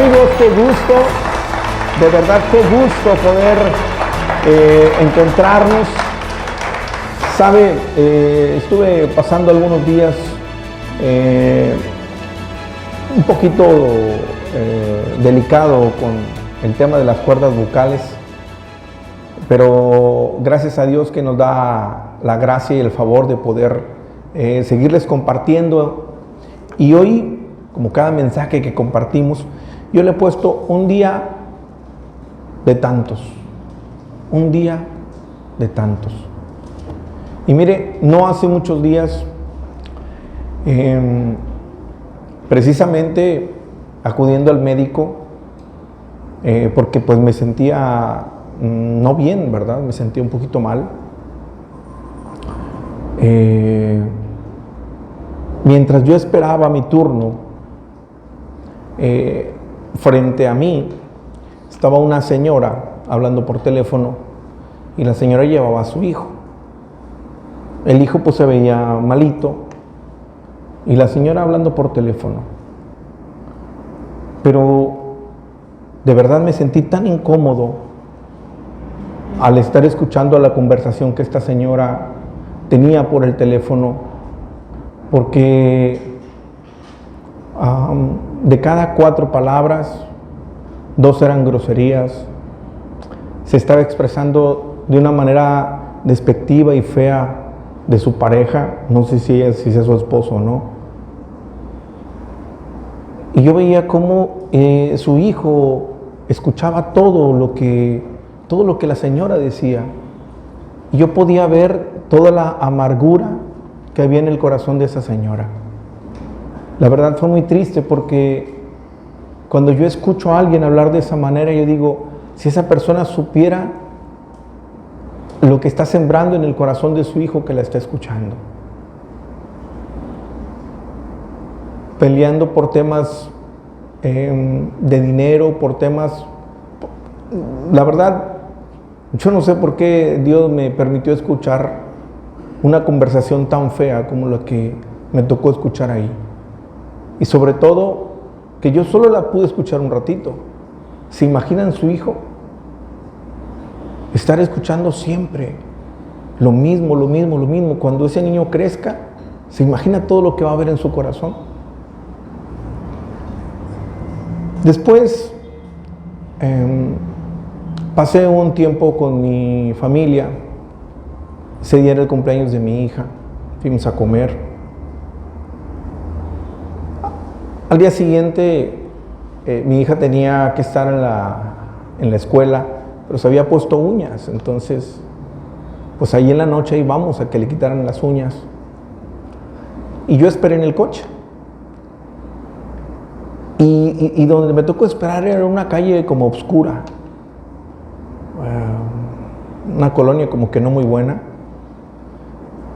Amigos, qué gusto, de verdad qué gusto poder encontrarnos. Sabe, estuve pasando algunos días un poquito delicado con el tema de las cuerdas vocales, pero gracias a Dios que nos da la gracia y el favor de poder seguirles compartiendo. Y hoy, como cada mensaje que compartimos, yo le he puesto un día de tantos, un día de tantos. Y mire, no hace muchos días, precisamente acudiendo al médico, porque pues me sentía no bien, ¿verdad? Me sentía un poquito mal. Mientras yo esperaba mi turno, frente a mí estaba una señora hablando por teléfono y la señora llevaba a su hijo. El hijo pues se veía malito y la señora hablando por teléfono. Pero de verdad me sentí tan incómodo al estar escuchando la conversación que esta señora tenía por el teléfono, porque de cada 4 palabras, 2 eran groserías. Se estaba expresando de una manera despectiva y fea de su pareja, no sé si sea su esposo o no. Y yo veía cómo su hijo escuchaba todo lo que la señora decía. Y yo podía ver toda la amargura que había en el corazón de esa señora. La verdad fue muy triste, porque cuando yo escucho a alguien hablar de esa manera, yo digo, si esa persona supiera lo que está sembrando en el corazón de su hijo que la está escuchando. Peleando por temas de dinero, por temas... La verdad, yo no sé por qué Dios me permitió escuchar una conversación tan fea como la que me tocó escuchar ahí. Y sobre todo, que yo solo la pude escuchar un ratito. ¿Se imaginan su hijo? Estar escuchando siempre lo mismo. Cuando ese niño crezca, ¿se imagina todo lo que va a haber en su corazón? Después, pasé un tiempo con mi familia. Ese día era el cumpleaños de mi hija. Fuimos a comer. Al día siguiente, mi hija tenía que estar en la escuela, pero se había puesto uñas. Entonces, pues ahí en la noche íbamos a que le quitaran las uñas. Y yo esperé en el coche. Y donde me tocó esperar era una calle como oscura. Una colonia como que no muy buena.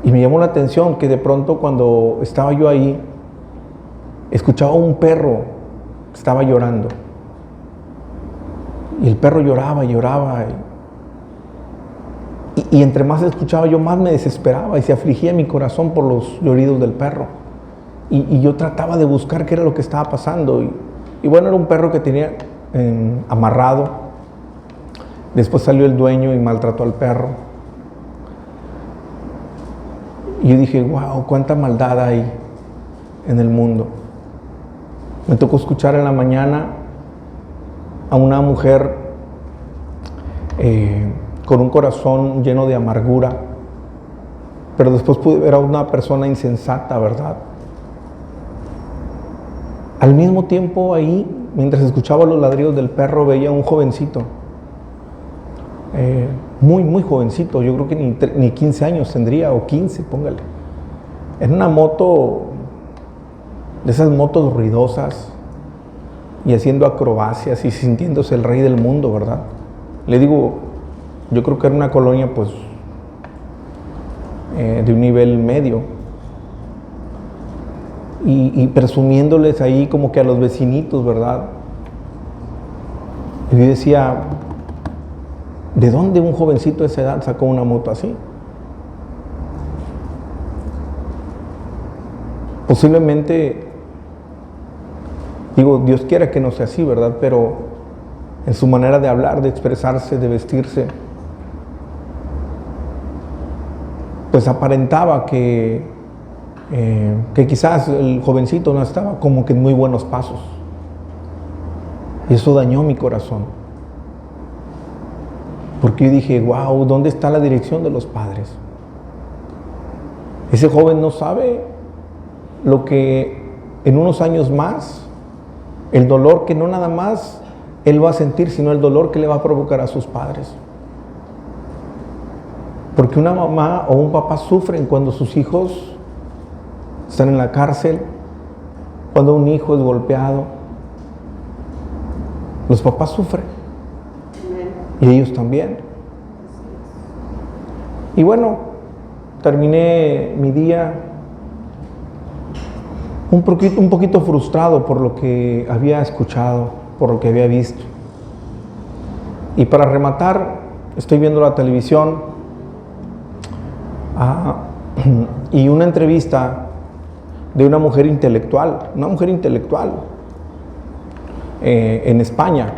Y me llamó la atención que de pronto, cuando estaba yo ahí, escuchaba un perro que estaba llorando. Y el perro lloraba. Y entre más escuchaba yo, más me desesperaba y se afligía mi corazón por los lloridos del perro. Y yo trataba de buscar qué era lo que estaba pasando. Y bueno, era un perro que tenía amarrado. Después salió el dueño y maltrató al perro. Y yo dije, wow, cuánta maldad hay en el mundo. Me tocó escuchar en la mañana a una mujer con un corazón lleno de amargura, pero después pude ver a una persona insensata, ¿verdad? Al mismo tiempo ahí, mientras escuchaba los ladridos del perro, veía a un jovencito, muy jovencito, yo creo que ni 15 años tendría, o 15, póngale. En una moto, de esas motos ruidosas, y haciendo acrobacias y sintiéndose el rey del mundo, ¿verdad? Le digo, yo creo que era una colonia pues de un nivel medio, y presumiéndoles ahí como que a los vecinitos, ¿verdad? Y yo decía, ¿de dónde un jovencito de esa edad sacó una moto así? Posiblemente Digo, Dios quiera que no sea así, ¿verdad? Pero en su manera de hablar, de expresarse, de vestirse, pues aparentaba que quizás el jovencito no estaba como que en muy buenos pasos. Y eso dañó mi corazón. Porque yo dije, wow, ¿dónde está la dirección de los padres? Ese joven no sabe lo que en unos años más, el dolor que no nada más él va a sentir, sino el dolor que le va a provocar a sus padres. Porque una mamá o un papá sufren cuando sus hijos están en la cárcel, cuando un hijo es golpeado. Los papás sufren. Y ellos también. Y bueno, terminé mi día un poquito frustrado por lo que había escuchado, por lo que había visto. Y para rematar, estoy viendo la televisión y una entrevista de una mujer intelectual en España.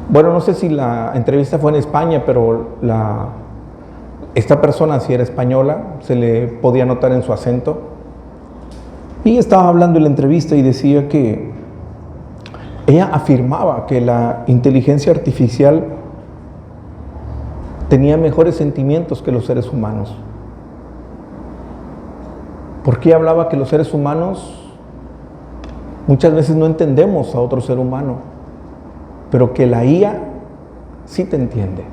Bueno, no sé si la entrevista fue en España, pero esta persona, si era española, se le podía notar en su acento. Y estaba hablando en la entrevista y decía que ella afirmaba que la inteligencia artificial tenía mejores sentimientos que los seres humanos. Porque hablaba que los seres humanos muchas veces no entendemos a otro ser humano, pero que la IA sí te entiende.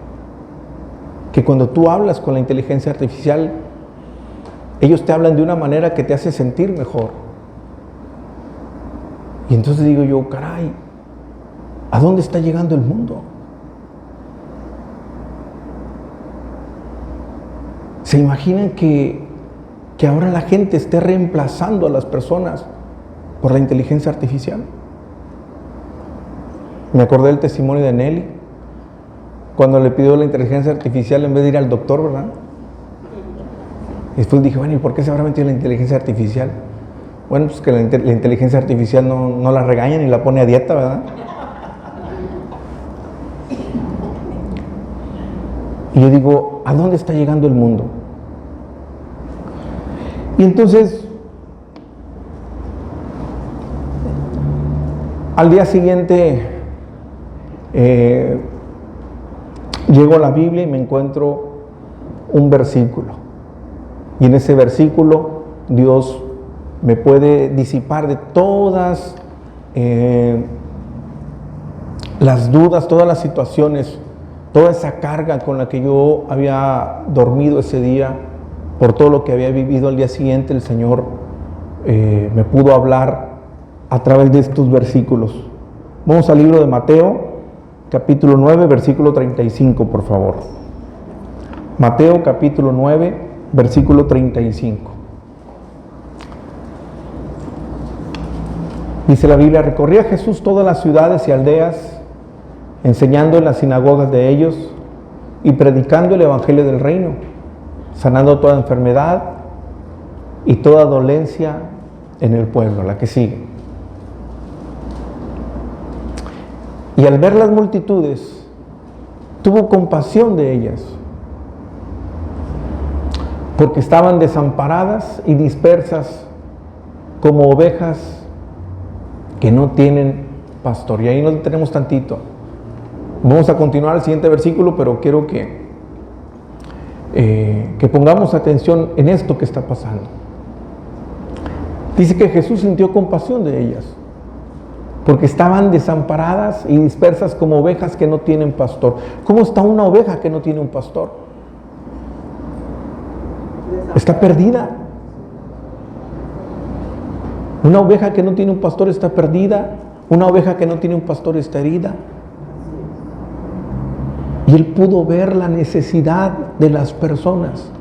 Que cuando tú hablas con la inteligencia artificial, ellos te hablan de una manera que te hace sentir mejor. Y entonces digo yo, caray, ¿a dónde está llegando el mundo? ¿Se imaginan que ahora la gente esté reemplazando a las personas por la inteligencia artificial? Me acordé del testimonio de Nelly, cuando le pidió la inteligencia artificial en vez de ir al doctor, ¿verdad? Y después dije, bueno, ¿y por qué se habrá metido la inteligencia artificial? Bueno, pues que la inteligencia artificial no la regaña ni la pone a dieta, ¿verdad? Y yo digo, ¿a dónde está llegando el mundo? Y entonces, al día siguiente, llego a la Biblia y me encuentro un versículo. Y en ese versículo, Dios me puede disipar de todas las dudas, todas las situaciones, toda esa carga con la que yo había dormido ese día, por todo lo que había vivido al día siguiente. El Señor me pudo hablar a través de estos versículos. Vamos al libro de Mateo, capítulo 9, versículo 35, por favor. Mateo, capítulo 9, versículo 35. Dice la Biblia, recorría Jesús todas las ciudades y aldeas, enseñando en las sinagogas de ellos y predicando el evangelio del reino, sanando toda enfermedad y toda dolencia en el pueblo. La que sigue. Y al ver las multitudes, tuvo compasión de ellas, porque estaban desamparadas y dispersas como ovejas que no tienen pastor. Y ahí nos detenemos tantito. Vamos a continuar al siguiente versículo, pero quiero que pongamos atención en esto que está pasando. Dice que Jesús sintió compasión de ellas, porque estaban desamparadas y dispersas como ovejas que no tienen pastor. ¿Cómo está una oveja que no tiene un pastor? Está perdida. Una oveja que no tiene un pastor está perdida. Una oveja que no tiene un pastor está herida. Y él pudo ver la necesidad de las personas.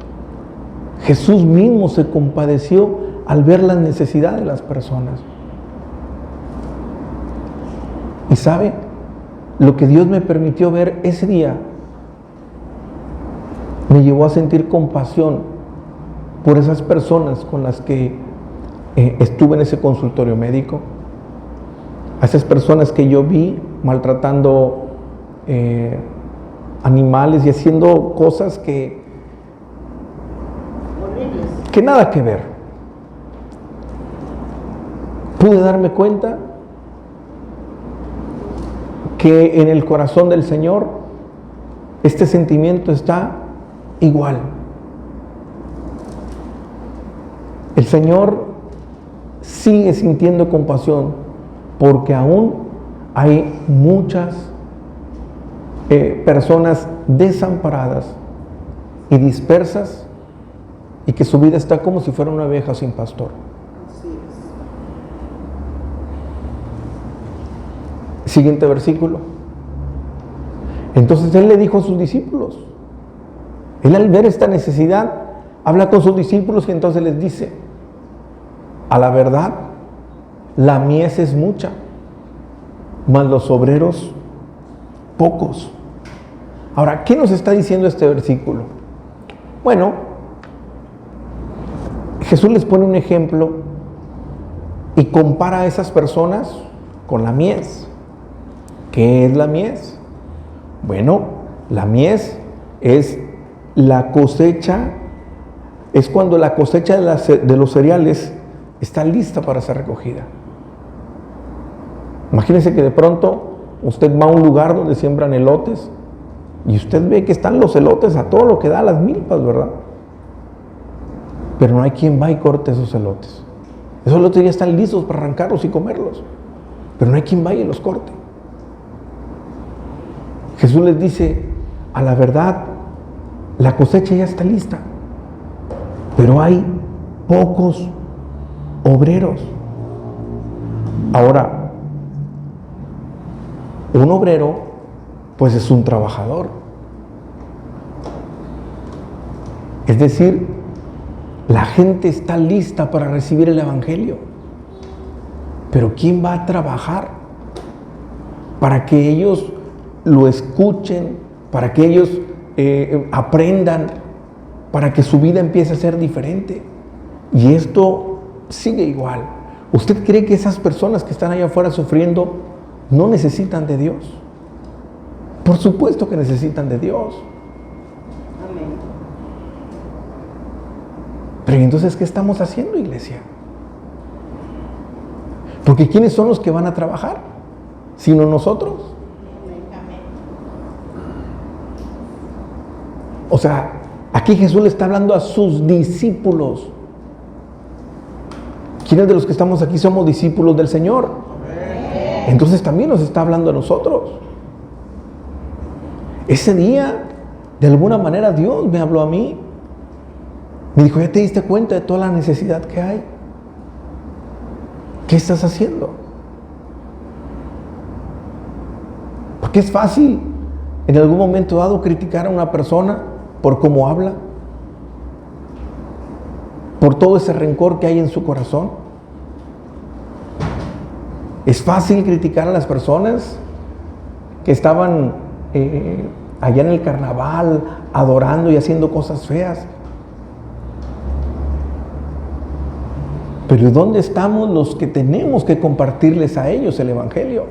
Jesús mismo se compadeció al ver la necesidad de las personas. Y sabe, lo que Dios me permitió ver ese día me llevó a sentir compasión por esas personas con las que estuve en ese consultorio médico. a esas personas que yo vi maltratando animales y haciendo cosas que nada que ver. Pude darme cuenta que en el corazón del Señor este sentimiento está igual. El Señor sigue sintiendo compasión porque aún hay muchas personas desamparadas y dispersas y que su vida está como si fuera una oveja sin pastor. Siguiente versículo. Entonces Él le dijo a sus discípulos, Él al ver esta necesidad, habla con sus discípulos y entonces les dice, a la verdad, la mies es mucha, mas los obreros pocos. Ahora, ¿qué nos está diciendo este versículo? Bueno, Jesús les pone un ejemplo y compara a esas personas con la mies. ¿Qué es la mies? Bueno, la mies es la cosecha, es cuando la cosecha de los cereales está lista para ser recogida. Imagínense que de pronto usted va a un lugar donde siembran elotes y usted ve que están los elotes a todo lo que da, las milpas, ¿verdad? Pero no hay quien va y corte esos elotes. Esos elotes ya están listos para arrancarlos y comerlos, pero no hay quien vaya y los corte. Jesús les dice, a la verdad, la cosecha ya está lista, pero hay pocos obreros. Ahora, un obrero, pues es un trabajador. Es decir, la gente está lista para recibir el Evangelio, pero ¿quién va a trabajar para que ellos lo escuchen, para que ellos aprendan, para que su vida empiece a ser diferente? Y esto sigue igual. ¿Usted cree que esas personas que están allá afuera sufriendo no necesitan de Dios? Por supuesto que necesitan de Dios. Amén. Pero entonces, ¿qué estamos haciendo, iglesia? Porque ¿quiénes son los que van a trabajar? Sino nosotros. O sea, aquí Jesús le está hablando a sus discípulos. ¿Quiénes de los que estamos aquí somos discípulos del Señor? Entonces también nos está hablando a nosotros. Ese día, de alguna manera, Dios me habló a mí. Me dijo, ¿ya te diste cuenta de toda la necesidad que hay? ¿Qué estás haciendo? Porque es fácil en algún momento dado criticar a una persona por cómo habla, por todo ese rencor que hay en su corazón. Es fácil criticar a las personas que estaban allá en el carnaval adorando y haciendo cosas feas. Pero ¿dónde estamos los que tenemos que compartirles a ellos el Evangelio?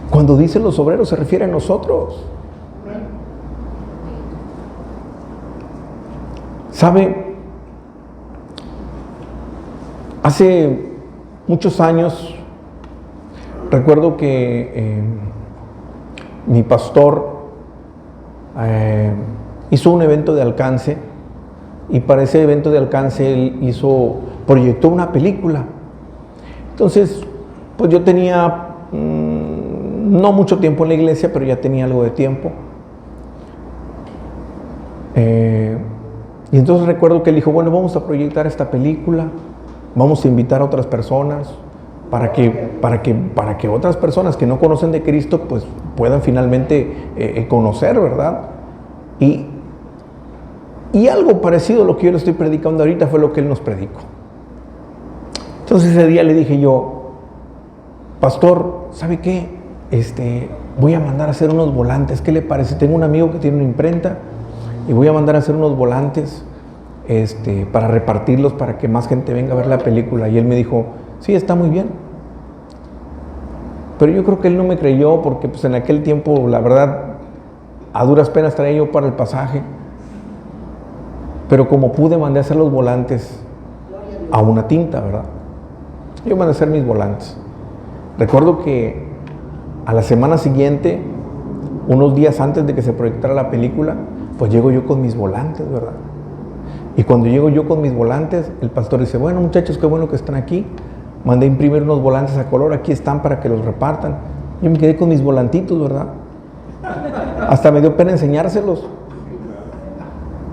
Cuando dice los obreros se refiere a nosotros. ¿Sabe? Hace muchos años recuerdo que mi pastor hizo un evento de alcance y para ese evento de alcance él proyectó una película. Entonces, pues yo tenía no mucho tiempo en la iglesia, pero ya tenía algo de tiempo. Y entonces recuerdo que él dijo, bueno, vamos a proyectar esta película, vamos a invitar a otras personas para que otras personas que no conocen de Cristo pues puedan finalmente conocer, ¿verdad? Y algo parecido a lo que yo le estoy predicando ahorita fue lo que él nos predicó. Entonces ese día le dije yo, pastor, ¿sabe qué? Voy a mandar a hacer unos volantes, ¿qué le parece? Tengo un amigo que tiene una imprenta y voy a mandar a hacer unos volantes para repartirlos para que más gente venga a ver la película. Y él me dijo, Sí, está muy bien. Pero yo creo que él no me creyó porque pues en aquel tiempo, la verdad, a duras penas traía yo para el pasaje. Pero como pude, mandé a hacer los volantes a una tinta, ¿verdad? Yo mandé a hacer mis volantes. Recuerdo que a la semana siguiente, unos días antes de que se proyectara la película, pues llego yo con mis volantes, ¿verdad? Y cuando llego yo con mis volantes, el pastor dice, bueno muchachos, qué bueno que están aquí. Mandé a imprimir unos volantes a color, aquí están para que los repartan. Yo me quedé con mis volantitos, ¿verdad? Hasta me dio pena enseñárselos.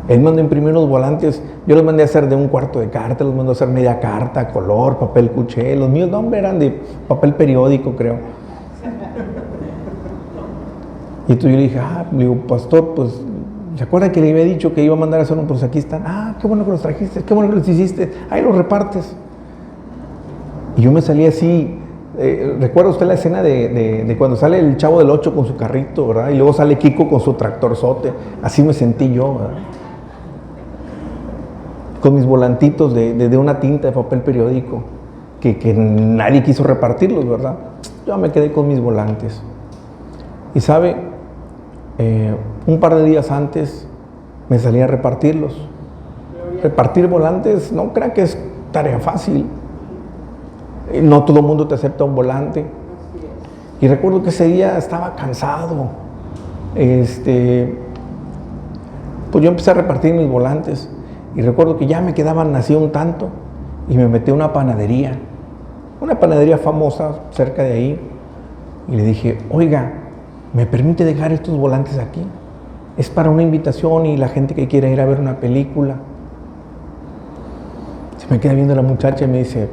Él mandó a imprimir unos volantes, yo los mandé a hacer de un cuarto de carta, los mandó a hacer media carta, color, papel cuché. Los míos, no, hombre, eran de papel periódico, creo. Y entonces yo le dije, le digo, pastor, pues, ¿se acuerda que le había dicho que iba a mandar a hacer uno? Pues aquí están. Qué bueno que los trajiste, qué bueno que los hiciste, ahí los repartes. Y yo me salí así, ¿recuerda usted la escena de cuando sale el Chavo del 8 con su carrito, ¿verdad? Y luego sale Kiko con su tractorzote, así me sentí yo, ¿verdad? Con mis volantitos de una tinta de papel periódico, que nadie quiso repartirlos, ¿verdad? Yo me quedé con mis volantes. Y sabe, un par de días antes me salí a repartirlos. Repartir volantes, no crean que es tarea fácil. No todo el mundo te acepta un volante. Y recuerdo que ese día estaba cansado. Pues yo empecé a repartir mis volantes. Y recuerdo que ya me quedaban así un tanto. Y me metí a una panadería famosa cerca de ahí. Y le dije, oiga, ¿me permite dejar estos volantes aquí? Es para una invitación y la gente que quiere ir a ver una película. Se me queda viendo la muchacha y me dice,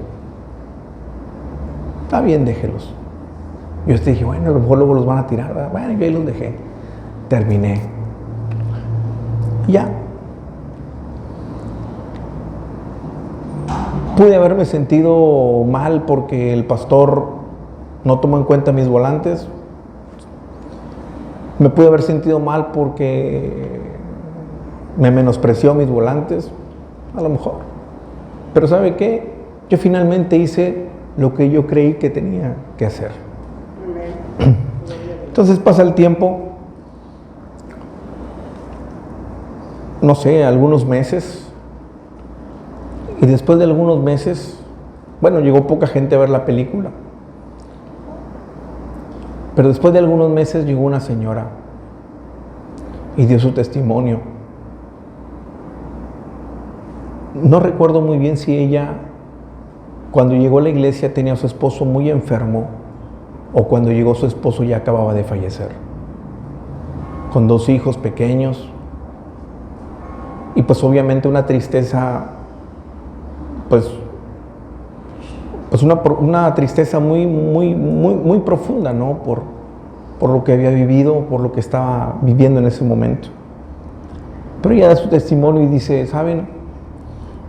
está bien, déjelos. Yo dije, bueno, a lo mejor luego los van a tirar, ¿verdad? Bueno, yo ahí los dejé. Terminé. Ya. Pude haberme sentido mal porque el pastor no tomó en cuenta mis volantes. Me pude haber sentido mal porque me menospreció mis volantes, a lo mejor. Pero ¿sabe qué? Yo finalmente hice lo que yo creí que tenía que hacer. Entonces pasa el tiempo, no sé, algunos meses, y después de algunos meses, bueno, llegó poca gente a ver la película, pero después de algunos meses llegó una señora y dio su testimonio. No recuerdo muy bien si ella, cuando llegó a la iglesia, tenía a su esposo muy enfermo, o cuando llegó su esposo ya acababa de fallecer, con 2 hijos pequeños, y pues obviamente una tristeza, pues una tristeza muy profunda, ¿no? Por lo que había vivido, por lo que estaba viviendo en ese momento. Pero ella da su testimonio y dice, ¿saben?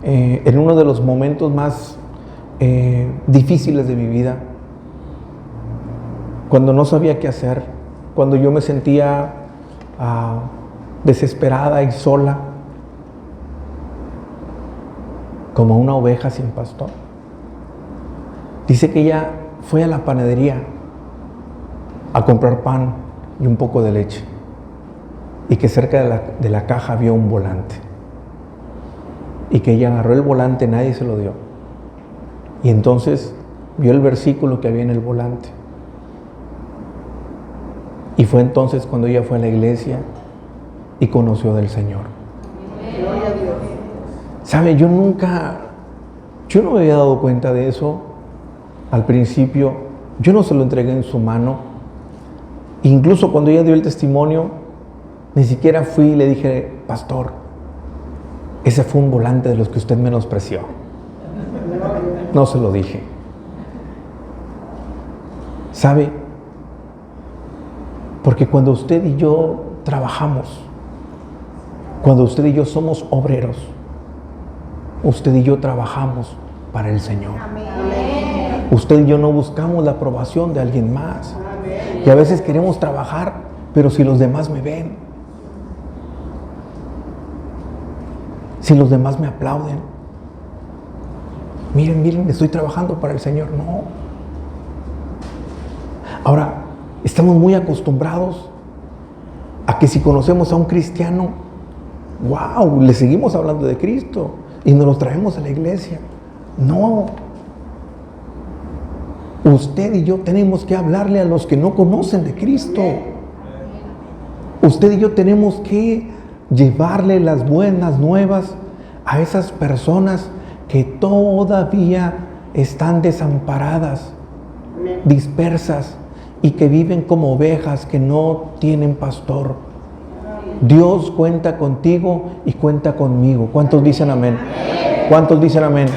En uno de los momentos más difíciles de mi vida, cuando no sabía qué hacer, cuando yo me sentía desesperada y sola, como una oveja sin pastor, dice que ella fue a la panadería a comprar pan y un poco de leche, y que cerca de la caja vio un volante, y que ella agarró el volante, nadie se lo dio, y entonces vio el versículo que había en el volante, y fue entonces cuando ella fue a la iglesia y conoció del Señor. ¿Sabe? Yo no me había dado cuenta de eso al principio. Yo no se lo entregué en su mano. Incluso cuando ella dio el testimonio, ni siquiera fui y le dije, pastor, ese fue un volante de los que usted menospreció. No se lo dije. ¿Sabe? Porque cuando usted y yo trabajamos, cuando usted y yo somos obreros, usted y yo trabajamos para el Señor. Amén. Usted y yo no buscamos la aprobación de alguien más. Amén. Y a veces queremos trabajar, pero si los demás me ven, si los demás me aplauden, miren, estoy trabajando para el Señor. No. Ahora, estamos muy acostumbrados a que si conocemos a un cristiano, wow, le seguimos hablando de Cristo y nos lo traemos a la iglesia. No. Usted y yo tenemos que hablarle a los que no conocen de Cristo. Usted y yo tenemos que llevarle las buenas nuevas a esas personas que todavía están desamparadas, dispersas y que viven como ovejas que no tienen pastor. Dios cuenta contigo y cuenta conmigo. ¿Cuántos dicen amén? ¿Cuántos dicen amén?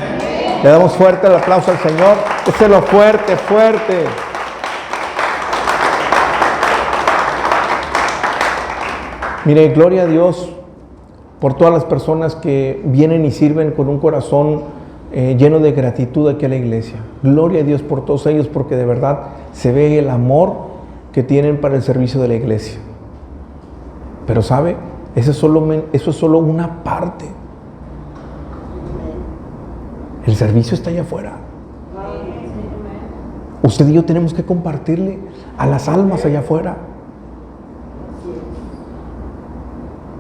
Le damos fuerte el aplauso al Señor. Déselo fuerte, fuerte. Mire, gloria a Dios por todas las personas que vienen y sirven con un corazón lleno de gratitud aquí a la iglesia. Gloria a Dios por todos ellos, porque de verdad se ve el amor que tienen para el servicio de la iglesia. Pero ¿sabe? Eso es solo una parte. El servicio está allá afuera. Usted y yo tenemos que compartirle a las almas allá afuera.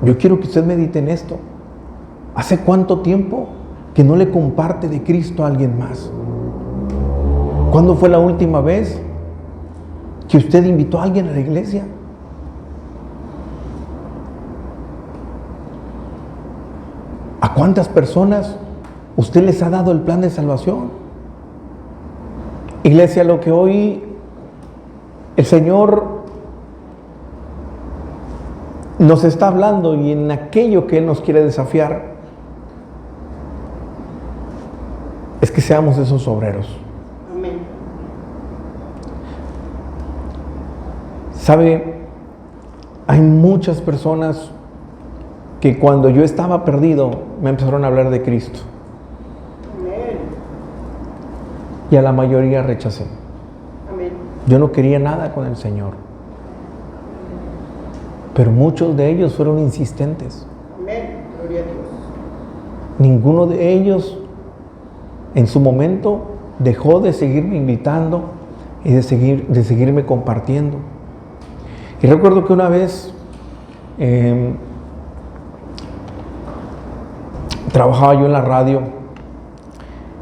Yo quiero que usted medite en esto. ¿Hace cuánto tiempo que no le comparte de Cristo a alguien más? ¿Cuándo fue la última vez que usted invitó a alguien a la iglesia? ¿A cuántas personas usted les ha dado el plan de salvación? Iglesia, lo que hoy el Señor nos está hablando y en aquello que Él nos quiere desafiar es que seamos esos obreros. Amén. ¿Sabe? Hay muchas personas que cuando yo estaba perdido me empezaron a hablar de Cristo. Amén. Y a la mayoría rechacé. Amén. Yo no quería nada con el Señor. Pero muchos de ellos fueron insistentes. Amén. Gloria a Dios. Ninguno de ellos en su momento dejó de seguirme invitando y de seguirme compartiendo. Y recuerdo que una vez trabajaba yo en la radio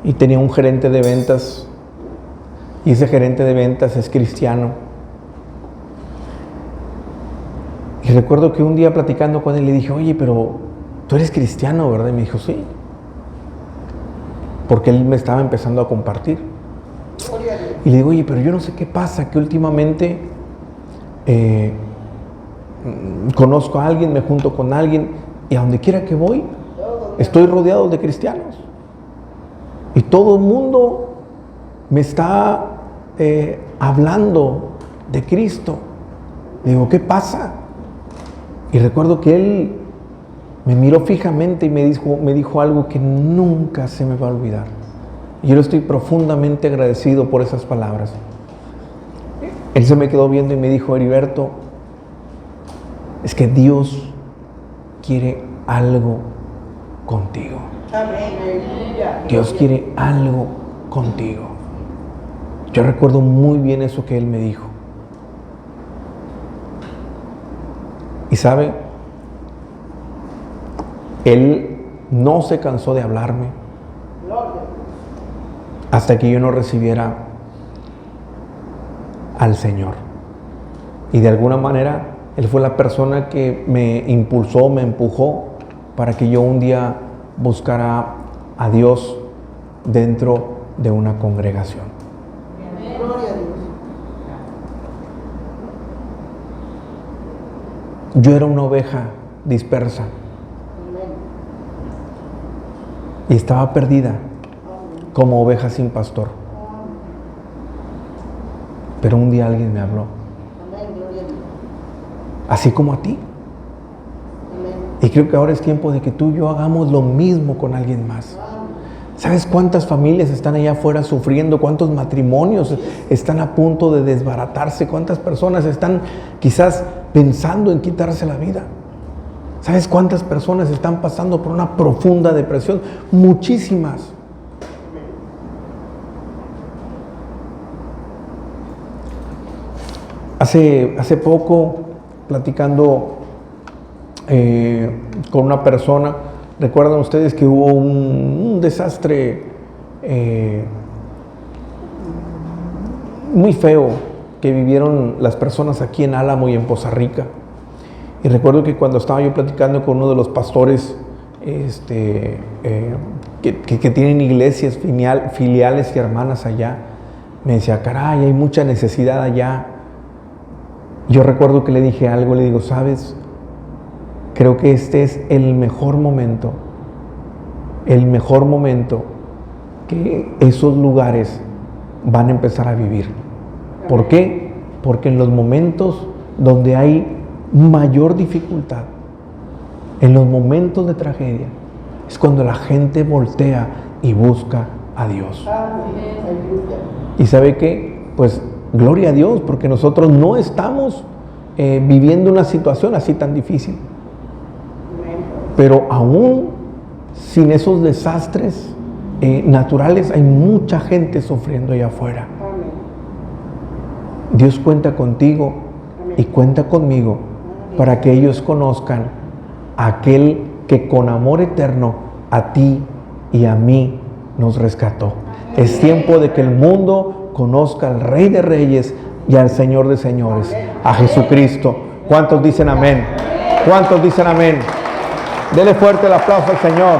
y tenía un gerente de ventas, y ese gerente de ventas es cristiano. Y recuerdo que un día platicando con él le dije, oye, pero tú eres cristiano, ¿verdad? Y me dijo, sí. Porque él me estaba empezando a compartir. Y le digo, oye, pero yo no sé qué pasa, que últimamente conozco a alguien, me junto con alguien, y a donde quiera que voy, estoy rodeado de cristianos. Y todo el mundo me está hablando de Cristo. Le digo, ¿qué pasa? Y recuerdo que él me miró fijamente y me dijo algo que nunca se me va a olvidar. Y yo le estoy profundamente agradecido por esas palabras. Él se me quedó viendo y me dijo, Heriberto, es que Dios quiere algo contigo. Dios quiere algo contigo. Yo recuerdo muy bien eso que él me dijo. Y sabe, él no se cansó de hablarme hasta que yo no recibiera al Señor. Y de alguna manera, él fue la persona que me impulsó, me empujó para que yo un día buscara a Dios dentro de una congregación. Gloria a Dios. Yo era una oveja dispersa. Y estaba perdida como oveja sin pastor. Pero un día alguien me habló. Así como a ti. Y creo que ahora es tiempo de que tú y yo hagamos lo mismo con alguien más. ¿Sabes cuántas familias están allá afuera sufriendo? ¿Cuántos matrimonios están a punto de desbaratarse? ¿Cuántas personas están quizás pensando en quitarse la vida? ¿Sabes cuántas personas están pasando por una profunda depresión? Muchísimas. Hace poco, platicando con una persona, recuerdan ustedes que hubo un desastre muy feo que vivieron las personas aquí en Álamo y en Poza Rica. Y recuerdo que cuando estaba yo platicando con uno de los pastores que tienen iglesias filiales y hermanas allá, me decía, caray, hay mucha necesidad allá. Yo recuerdo que le dije algo, le digo, ¿sabes? Creo que este es el mejor momento que esos lugares van a empezar a vivir. ¿Por qué? Porque en los momentos donde hay mayor dificultad, en los momentos de tragedia, es cuando la gente voltea y busca a Dios. ¿Y sabe qué? Pues gloria a Dios, porque nosotros no estamos viviendo una situación así tan difícil. Pero aún sin esos desastres naturales, hay mucha gente sufriendo allá afuera. Dios cuenta contigo y cuenta conmigo para que ellos conozcan a aquel que con amor eterno a ti y a mí nos rescató. Es tiempo de que el mundo conozca al Rey de Reyes y al Señor de Señores, a Jesucristo. ¿Cuántos dicen amén? ¿Cuántos dicen amén? Dele fuerte el aplauso al Señor.